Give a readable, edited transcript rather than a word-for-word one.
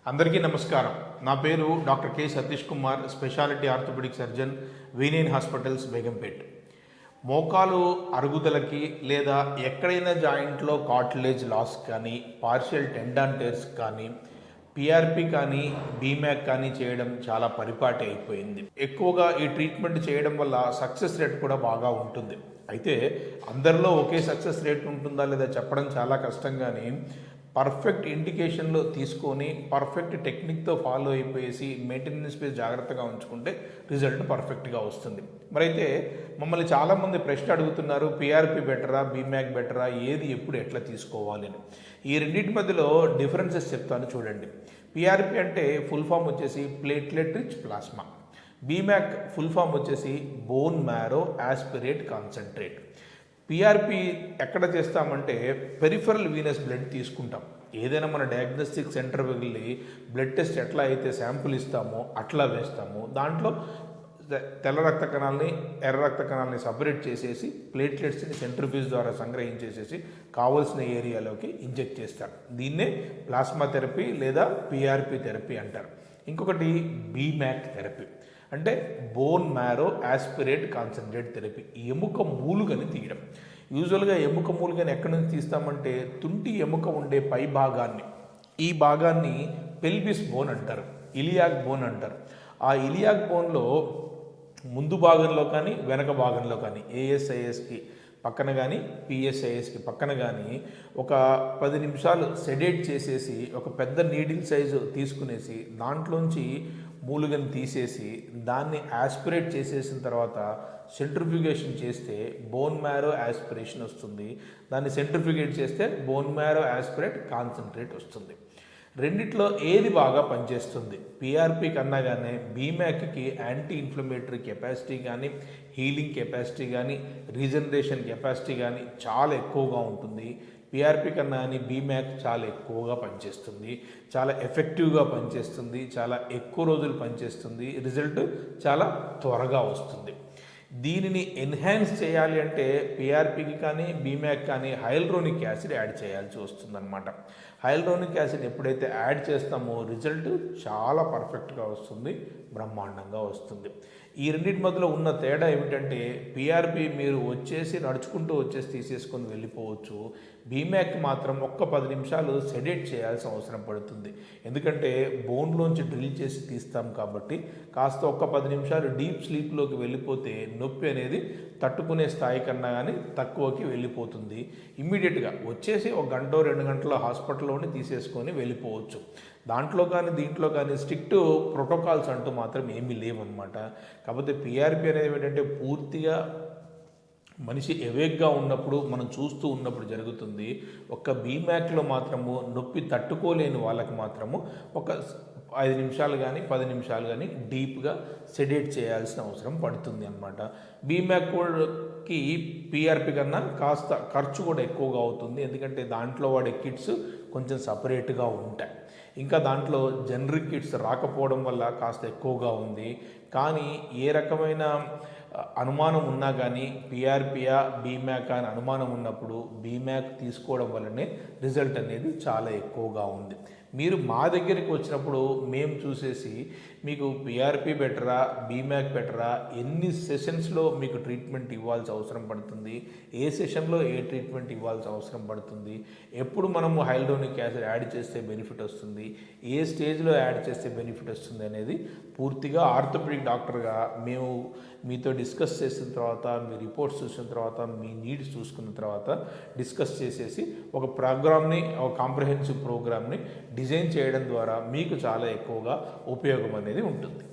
అందరికీ నమస్కారం. నా పేరు doctor K Satish Kumar, speciality orthopaedic surgeon, వీనేన్ హాస్పిటల్స్, బేగంపేట్. మోకాలు అరుగుదలకి లేదా ఎక్కడైనా జాయింట్లో కార్టిలేజ్ లాస్ కానీ, పార్షియల్ టెండాన్ టేర్స్ కానీ, పిఆర్పి కానీ, బీమ్యాక్ కానీ చేయడం చాలా పరిపాటి అయిపోయింది. ఎక్కువగా ఈ ట్రీట్మెంట్ చేయడం వల్ల సక్సెస్ రేట్ కూడా బాగా ఉంటుంది. అయితే అందరిలో ఒకే సక్సెస్ రేట్ ఉంటుందా లేదా చెప్పడం చాలా కష్టం. కానీ పర్ఫెక్ట్ ఇండికేషన్లో తీసుకొని పర్ఫెక్ట్ టెక్నిక్తో ఫాలో అయిపోయేసి మెయింటెనెన్స్ పై జాగ్రత్తగా ఉంచుకుంటే రిజల్ట్ పర్ఫెక్ట్గా వస్తుంది. మరైతే మమ్మల్ని చాలామంది ప్రశ్న అడుగుతున్నారు, పిఆర్పి బెటరా, బీమ్యాక్ బెటరా, ఏది ఎప్పుడు ఎట్లా తీసుకోవాలి అని. ఈ రెండింటి మధ్యలో డిఫరెన్సెస్ చెప్తాను చూడండి. పిఆర్పి అంటే ఫుల్ ఫామ్ వచ్చేసి platelet rich plasma. BMAC full form వచ్చేసి bone marrow aspirate concentrate. PRP ఎక్కడ చేస్తామంటే పెరిఫరల్ వీనస్ బ్లడ్ తీసుకుంటాం. ఏదైనా మన డయాగ్నోస్టిక్ సెంటర్ వెళ్ళి బ్లడ్ టెస్ట్ ఎట్లా అయితే శాంపుల్ ఇస్తామో అట్లా వేస్తాము. దాంట్లో తెల్ల రక్త కణాలని, ఎర్ర రక్త కణాలని సపరేట్ చేసేసి ప్లేట్లెట్స్ని సెంట్రిఫ్యూజ్ ద్వారా సంగ్రహించేసేసి కావలసిన ఏరియాలోకి ఇంజెక్ట్ చేస్తారు. దీన్నే ప్లాస్మా థెరపీ లేదా పిఆర్పి థెరపీ అంటారు. ఇంకొకటి బీమ్యాక్ థెరపీ అంటే bone marrow aspirate concentrate therapy. ఎముక మూలుగని తీయడం. యూజువల్గా ఎముక మూలుగని ఎక్కడి నుంచి తీస్తామంటే తుంటి ఎముక ఉండే పై భాగాన్ని, ఈ భాగాన్ని పెల్విస్ బోన్ అంటారు, ఇలియాక్ బోన్ అంటారు. ఆ ఇలియాక్ బోన్లో ముందు భాగంలో కానీ వెనక భాగంలో కానీ ఏఎస్ఐఎస్కి పక్కన కానీ పిఎస్ఐఎస్కి పక్కన కానీ ఒక 10 నిమిషాలు సెడేట్ చేసేసి ఒక పెద్ద నీడిల్ సైజు తీసుకునేసి దాంట్లోంచి మూలుగని తీసేసి దాన్ని యాస్పిరేట్ చేసేసిన తర్వాత సెంట్రిఫ్యూగేషన్ చేస్తే బోన్ మ్యారో యాస్పిరేషన్ వస్తుంది. దాన్ని సెంట్రిఫ్యూగేట్ చేస్తే బోన్ మ్యారో యాస్పిరేట్ కాన్సన్ట్రేట్ వస్తుంది. రెండిట్లో ఏది బాగా పనిచేస్తుంది? పిఆర్పి కన్నా కానీ బీమ్యాక్కి యాంటీ ఇన్ఫ్లమేటరీ కెపాసిటీ కానీ, హీలింగ్ కెపాసిటీ కానీ, రీజనరేషన్ కెపాసిటీ కానీ చాలా ఎక్కువగా ఉంటుంది. పిఆర్పి కన్నా కానీ బీమ్యాక్ చాలా ఎక్కువగా పనిచేస్తుంది, చాలా ఎఫెక్టివ్గా పనిచేస్తుంది, చాలా ఎక్కువ రోజులు పనిచేస్తుంది, రిజల్ట్ చాలా త్వరగా వస్తుంది. దీనిని ఎన్హాన్స్ చేయాలి అంటే పిఆర్పికి కానీ బీమ్యాక్ కానీ హైల్రోనిక్ యాసిడ్ యాడ్ చేయాల్సి వస్తుందన్నమాట. హైల్రోనిక్ యాసిడ్ ఎప్పుడైతే యాడ్ చేస్తామో రిజల్ట్ చాలా పర్ఫెక్ట్గా వస్తుంది, బ్రహ్మాండంగా వస్తుంది. ఈ రెండింటి మధ్యలో ఉన్న తేడా ఏమిటంటే పిఆర్పి మీరు నడుచుకుంటూ వచ్చేసి తీసేసుకొని వెళ్ళిపోవచ్చు. బీమ్యాక్ మాత్రం ఒక్క 10 నిమిషాలు సెడేట్ చేయాల్సిన అవసరం పడుతుంది. ఎందుకంటే బోన్లోంచి డ్రిల్ చేసి తీస్తాం కాబట్టి కాస్త ఒక్క 10 నిమిషాలు డీప్ స్లీప్లోకి వెళ్ళిపోతే నొప్పి అనేది తట్టుకునే స్థాయి కన్నా కానీ తక్కువకి వెళ్ళిపోతుంది. ఇమ్మీడియట్గా వచ్చేసి 1 గంట 2 గంటల హాస్పిటల్లోనే తీసేసుకొని వెళ్ళిపోవచ్చు. దాంట్లో కానీ దీంట్లో కానీ స్ట్రిక్ట్ ప్రోటోకాల్స్ అంటూ మాత్రం ఏమీ లేవన్నమాట. కాకపోతే పిఆర్పి అనేది ఏంటంటే పూర్తిగా మనిషి ఎవేక్గా ఉన్నప్పుడు మనం చూస్తూ ఉన్నప్పుడు జరుగుతుంది. ఒక్క బీమ్యాక్లో మాత్రము నొప్పి తట్టుకోలేని వాళ్ళకి మాత్రము ఒక 5 నిమిషాలు కానీ 10 నిమిషాలు కానీ డీప్గా సెడేట్ చేయాల్సిన అవసరం పడుతుంది అన్నమాట. బీమ్యాక్కి పిఆర్పి కన్నా కాస్త ఖర్చు కూడా ఎక్కువగా అవుతుంది. ఎందుకంటే దాంట్లో వాడే కిట్స్ కొంచెం సపరేట్గా ఉంటాయి. ఇంకా దాంట్లో జనరిక్ కిట్స్ రాకపోవడం వల్ల కాస్త ఎక్కువగా ఉంది. కానీ ఏ రకమైన అనుమానం ఉన్నా కానీ పిఆర్పియా బీమ్యాక్ అని అనుమానం ఉన్నప్పుడు బీమ్యాక్ తీసుకోవడం వల్లనే రిజల్ట్ అనేది చాలా ఎక్కువగా ఉంది. మీరు మా దగ్గరికి వచ్చినప్పుడు మేము చూసేసి మీకు పిఆర్పి బెటరా, బీమ్యాక్ బెటరా, ఎన్ని సెషన్స్లో మీకు ట్రీట్మెంట్ ఇవ్వాల్సి అవసరం పడుతుంది, ఏ సెషన్లో ఏ ట్రీట్మెంట్ ఇవ్వాల్సి అవసరం పడుతుంది, ఎప్పుడు మనము హైల్రోనిక్ యాసిడ్ యాడ్ చేస్తే బెనిఫిట్ వస్తుంది, ఏ స్టేజ్లో యాడ్ చేస్తే బెనిఫిట్ వస్తుంది అనేది పూర్తిగా ఆర్థోపెడిక్ డాక్టర్గా మేము మీతో డిస్కస్ చేసిన తర్వాత, మీ రిపోర్ట్స్ చూసిన తర్వాత, మీ నీడ్స్ చూసుకున్న తర్వాత డిస్కస్ చేసేసి ఒక ప్రోగ్రామ్ని, ఒక కాంప్రహెన్సివ్ ప్రోగ్రామ్ని డిజైన్ చేయడం ద్వారా మీకు చాలా ఎక్కువగా ఉపయోగం అనేది ఉంటుంది.